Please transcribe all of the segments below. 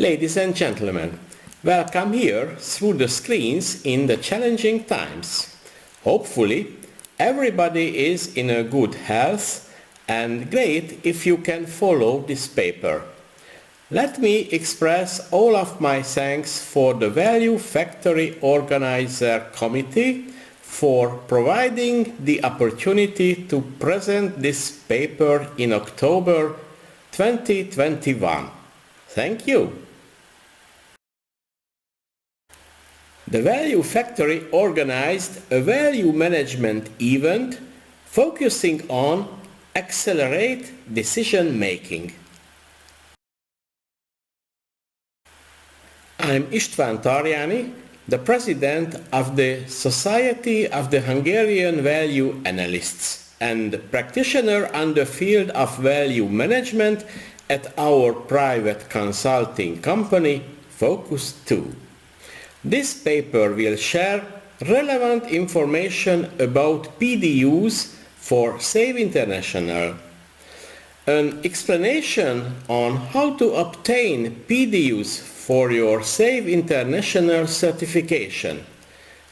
Ladies and gentlemen, welcome here through the screens in the challenging times. Hopefully, everybody is in a good health and great if you can follow this paper. Let me express all of my thanks for the Value Factory Organizer Committee for providing the opportunity to present this paper in October 2021. Thank you. The Value Factory organized a value management event focusing on accelerate decision making. I'm Istvan Tarjani, the president of the Society of the Hungarian Value Analysts and practitioner on the field of value management at our private consulting company, Focus 2. This paper will share relevant information about PDUs for Save International, an explanation on how to obtain PDUs for your Save International certification.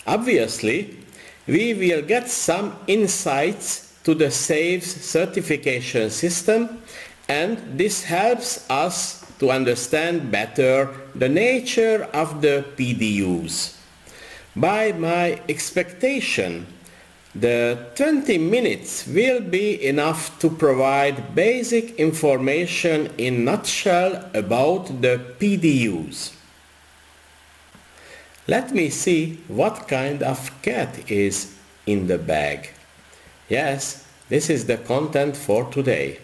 Obviously, we will get some insights to the Save's certification system, and this helps us to understand better the nature of the PDUs. By my expectation, the 20 minutes will be enough to provide basic information in a nutshell about the PDUs. Let me see what kind of cat is in the bag. Yes, this is the content for today.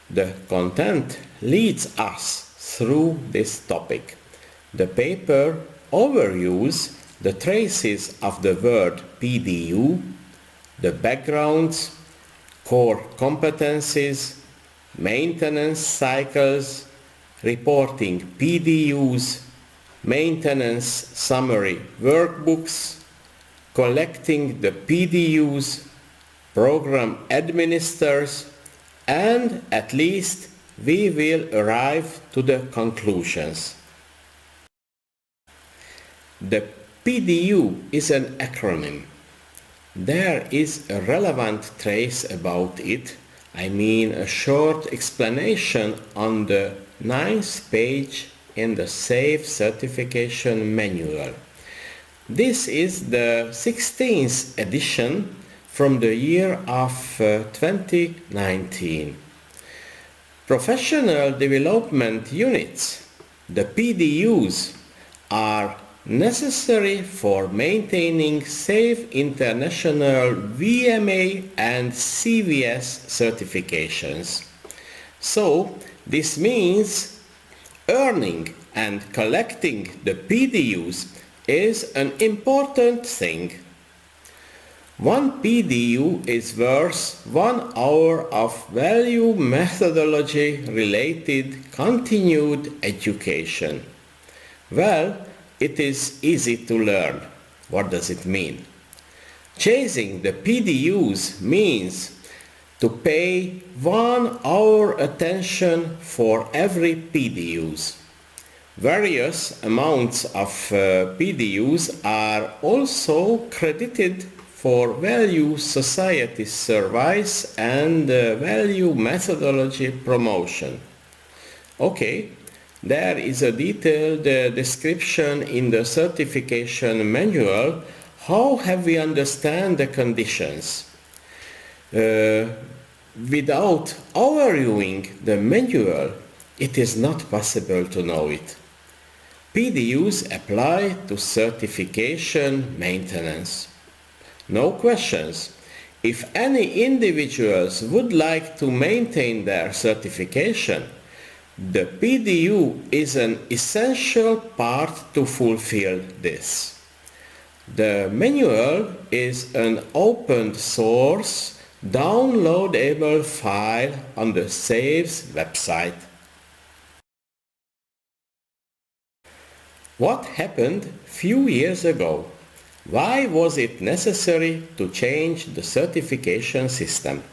The content leads us through this topic. The paper overviews the traces of the word PDU, the backgrounds, core competencies, maintenance cycles, reporting PDUs, maintenance summary workbooks, collecting the PDUs, program administers, and at least we will arrive to the conclusions. The PDU is an acronym. There is a relevant trace about it, I mean a short explanation on the 9th page in the SAFE certification manual. This is the 16th edition from the year of 2019. Professional development units, the PDUs, are necessary for maintaining Save International VMA and CVS certifications. So this means earning and collecting the PDUs is an important thing. One PDU is worth 1 hour of value methodology related continued education. Well, it is easy to learn. What does it mean? Chasing the PDUs means to pay 1 hour attention for every PDUs. Various amounts of PDUs are also credited for Value Society service and value methodology promotion. Okay, there is a detailed description in the certification manual. How have we understand the conditions? Without overviewing the manual, it is not possible to know it. PDUs apply to certification maintenance. No questions. If any individuals would like to maintain their certification, the PDU is an essential part to fulfill this. The manual is an open source downloadable file on the SAVE's website. What happened few years ago? Why was it necessary to change the certification system?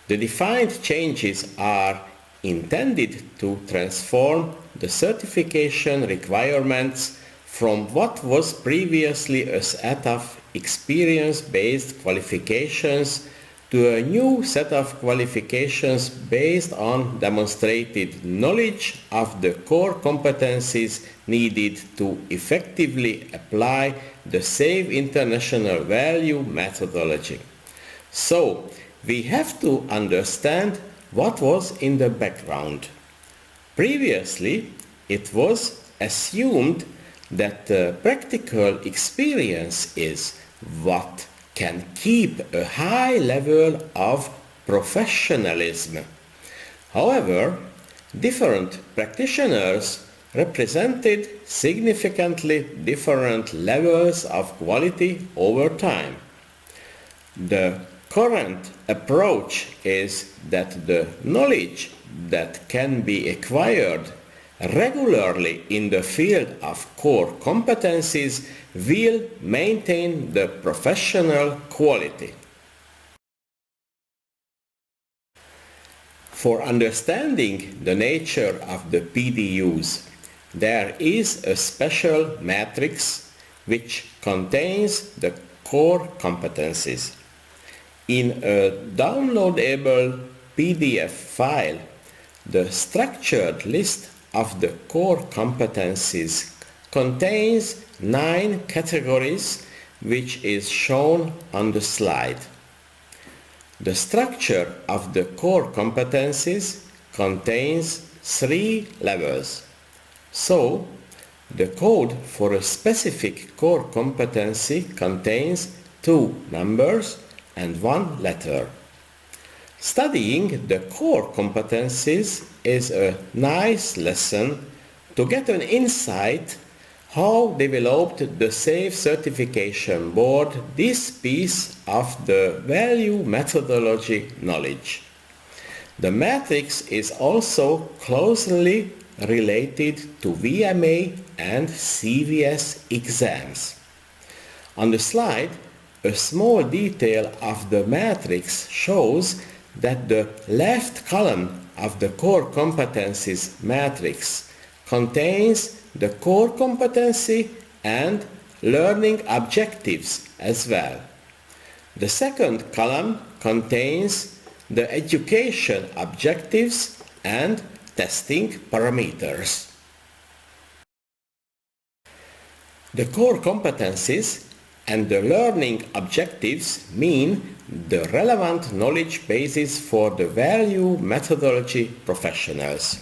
The defined changes are intended to transform the certification requirements from what was previously a set of experience-based qualifications to a new set of qualifications based on demonstrated knowledge of the core competencies needed to effectively apply the Save International Value methodology. So, we have to understand what was in the background. Previously, it was assumed that practical experience is what can keep a high level of professionalism. However, different practitioners represented significantly different levels of quality over time. The current approach is that the knowledge that can be acquired regularly in the field of core competencies will maintain the professional quality. For understanding the nature of the PDUs, there is a special matrix which contains the core competencies. In a downloadable PDF file, the structured list of the core competencies contains 9 categories, which is shown on the slide. The structure of the core competencies contains 3 levels. So, the code for a specific core competency contains 2 numbers and 1 letter. Studying the core competencies is a nice lesson to get an insight how developed the SAVE certification board this piece of the value methodology knowledge. The matrix is also closely related to VMA and CVS exams. On the slide, a small detail of the matrix shows that the left column of the core competencies matrix contains the core competency and learning objectives as well. The second column contains the education objectives and testing parameters. The core competencies and the learning objectives mean the relevant knowledge basis for the value methodology professionals.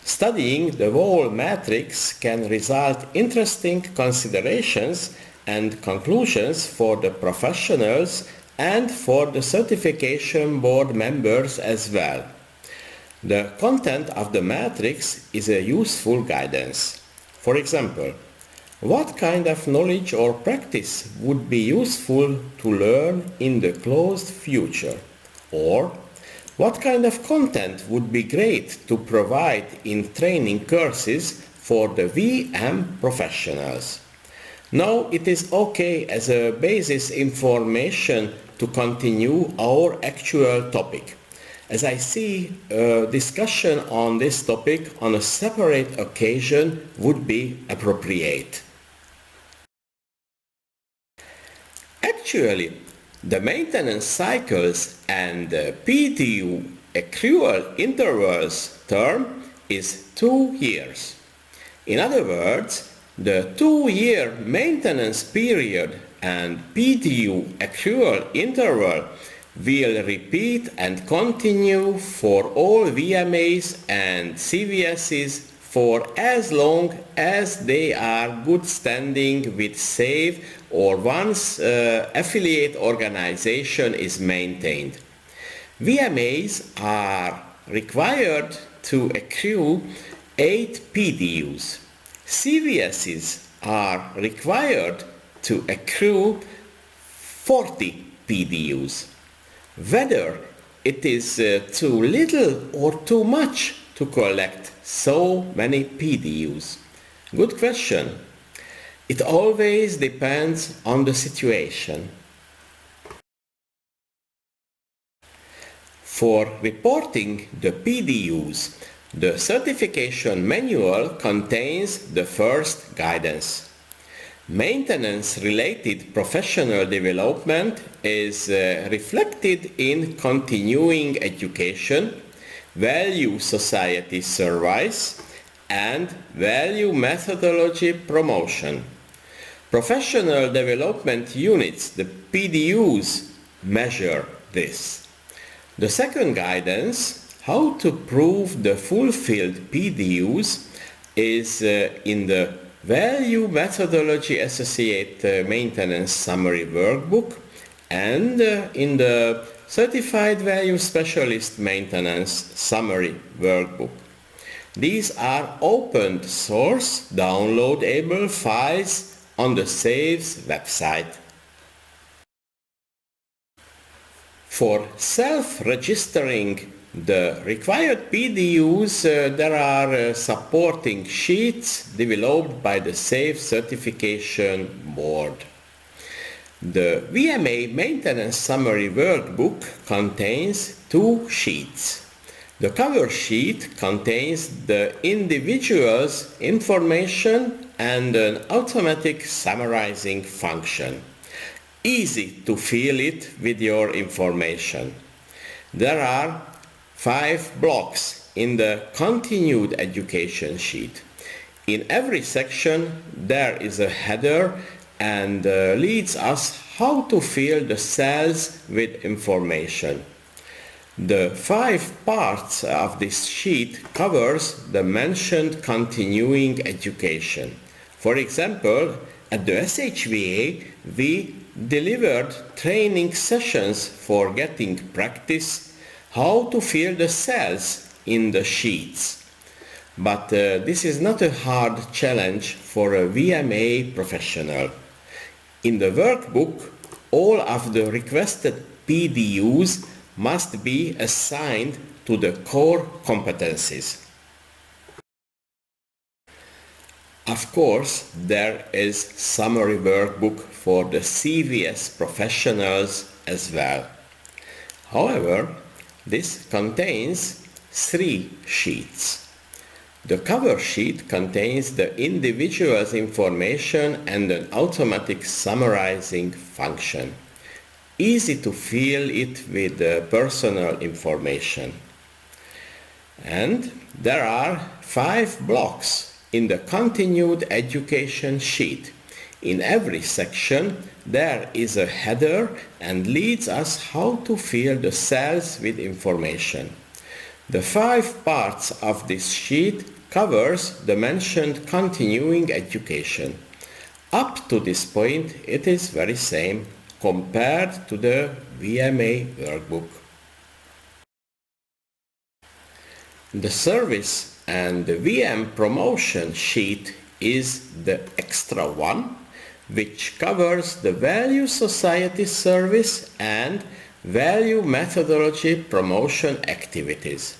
Studying the whole matrix can result in interesting considerations and conclusions for the professionals and for the certification board members as well. The content of the matrix is a useful guidance. For example, what kind of knowledge or practice would be useful to learn in the close future? Or what kind of content would be great to provide in training courses for the VM professionals? Now it is okay as a basis information to continue our actual topic, as I see a discussion on this topic on a separate occasion would be appropriate. Actually, the maintenance cycles and the PDU accrual intervals term is 2 years. In other words, the 2-year maintenance period and PDU accrual interval will repeat and continue for all VMAs and CVSs for as long as they are good standing with SAVE or once affiliate organization is maintained. VMAs are required to accrue 8 PDUs. CVSs are required to accrue 40 PDUs. Whether it is too little or too much to collect so many PDUs? Good question. It always depends on the situation. For reporting the PDUs, the certification manual contains the first guidance. Maintenance-related professional development is reflected in continuing education, value society service, and value methodology promotion. Professional development units, the PDUs, measure this. The second guidance, how to prove the fulfilled PDUs, is in the Value Methodology Associate Maintenance Summary Workbook and in the Certified Value Specialist Maintenance Summary Workbook. These are open source downloadable files on the SAVE's website. For self-registering the required PDUs, there are supporting sheets developed by the SAVE Certification Board. The VMA Maintenance Summary Workbook contains 2 sheets. The cover sheet contains the individual's information and an automatic summarizing function. Easy to fill it with your information. There are 5 blocks in the continued education sheet. In every section there is a header and leads us how to fill the cells with information. The 5 parts of this sheet covers the mentioned continuing education. For example, at the SHVA we delivered training sessions for getting practice how to fill the cells in the sheets. But this is not a hard challenge for a VMA professional. In the workbook, all of the requested PDUs must be assigned to the core competencies. Of course, there is summary workbook for the CVS professionals as well. However, this contains 3 sheets. The cover sheet contains the individual's information and an automatic summarizing function. Easy to fill it with personal information. And there are 5 blocks in the continued education sheet. In every section there is a header and leads us how to fill the cells with information. The 5 parts of this sheet covers the mentioned continuing education. Up to this point it is very same compared to the VMA workbook. The service and the VM promotion sheet is the extra one, which covers the Value Society service and value methodology promotion activities.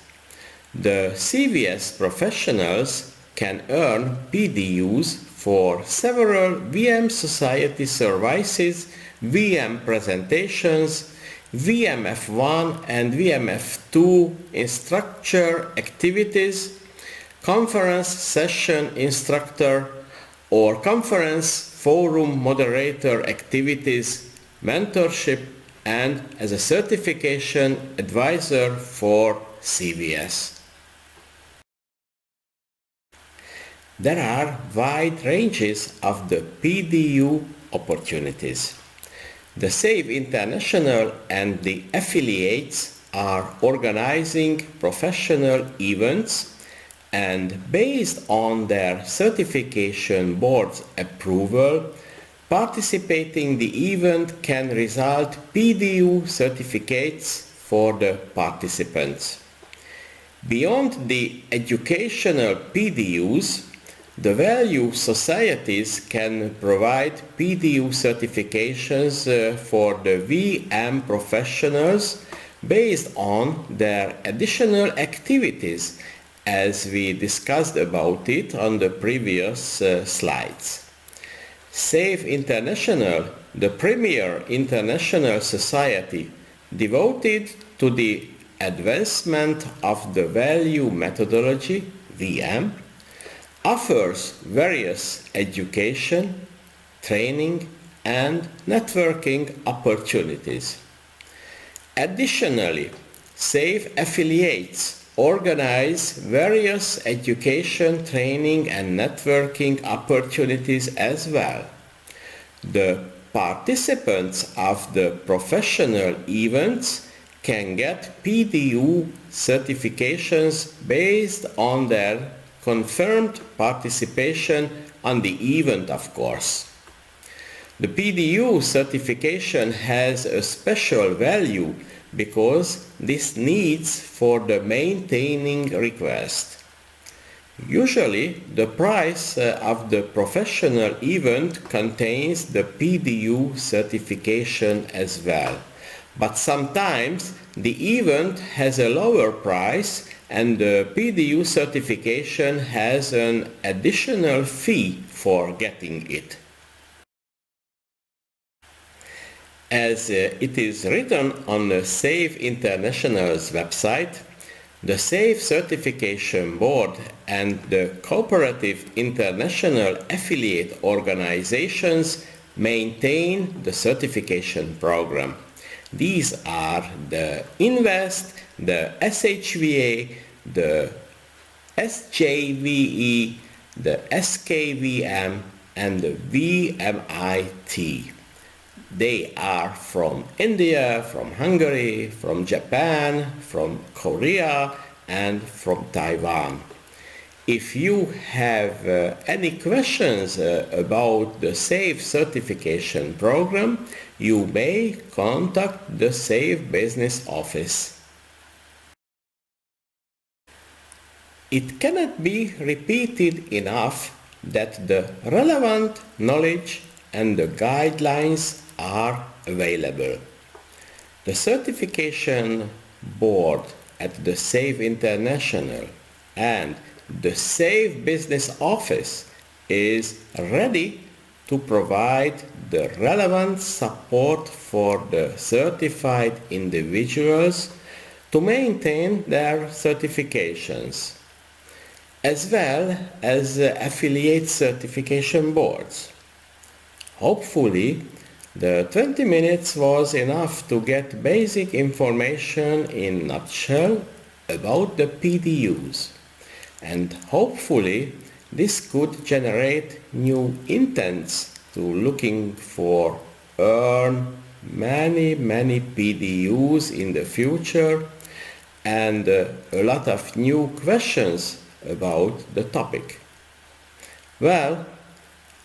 The CVS professionals can earn PDUs for several VM Society services, VM presentations, VMF1 and VMF2 instructor activities, conference session instructor or conference forum moderator activities, mentorship, and as a certification advisor for CVS. There are wide ranges of the PDU opportunities. The Save International and the affiliates are organizing professional events, and based on their certification board's approval, participating the event can result PDU certificates for the participants. Beyond the educational PDUs, the value societies can provide PDU certifications for the VM professionals based on their additional activities, as we discussed about it on the previous slides. Save International, the premier international society devoted to the Advancement of the Value Methodology, VM, offers various education, training, and networking opportunities. Additionally, SAVE affiliates organize various education, training, and networking opportunities as well. The participants of the professional events can get PDU certifications based on their confirmed participation on the event, of course. The PDU certification has a special value because this needs for the maintaining request. Usually, the price of the professional event contains the PDU certification as well. But sometimes the event has a lower price and the PDU certification has an additional fee for getting it. As it is written on the Save International's website, the SAVE Certification Board and the Cooperative International Affiliate Organizations maintain the certification program. These are the INVEST, the SHVA, the SJVE, the SKVM, and the VMIT. They are from India, from Hungary, from Japan, from Korea, and from Taiwan. If you have any questions about the SAVE certification program, you may contact the SAVE Business Office. It cannot be repeated enough that the relevant knowledge and the guidelines are available. The certification board at the SAVE International and the SAVE Business Office is ready to provide the relevant support for the certified individuals to maintain their certifications, as well as affiliate certification boards. Hopefully, the 20 minutes was enough to get basic information in a nutshell about the PDUs, and hopefully this could generate new intents to looking for earn many PDUs in the future and a lot of new questions about the topic. Well,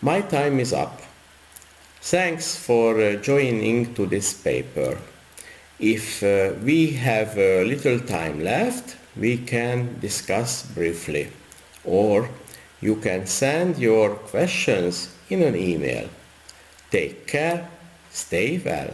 my time is up. Thanks for joining to this paper. If we have a little time left, we can discuss briefly, or you can send your questions in an email. Take care, stay well.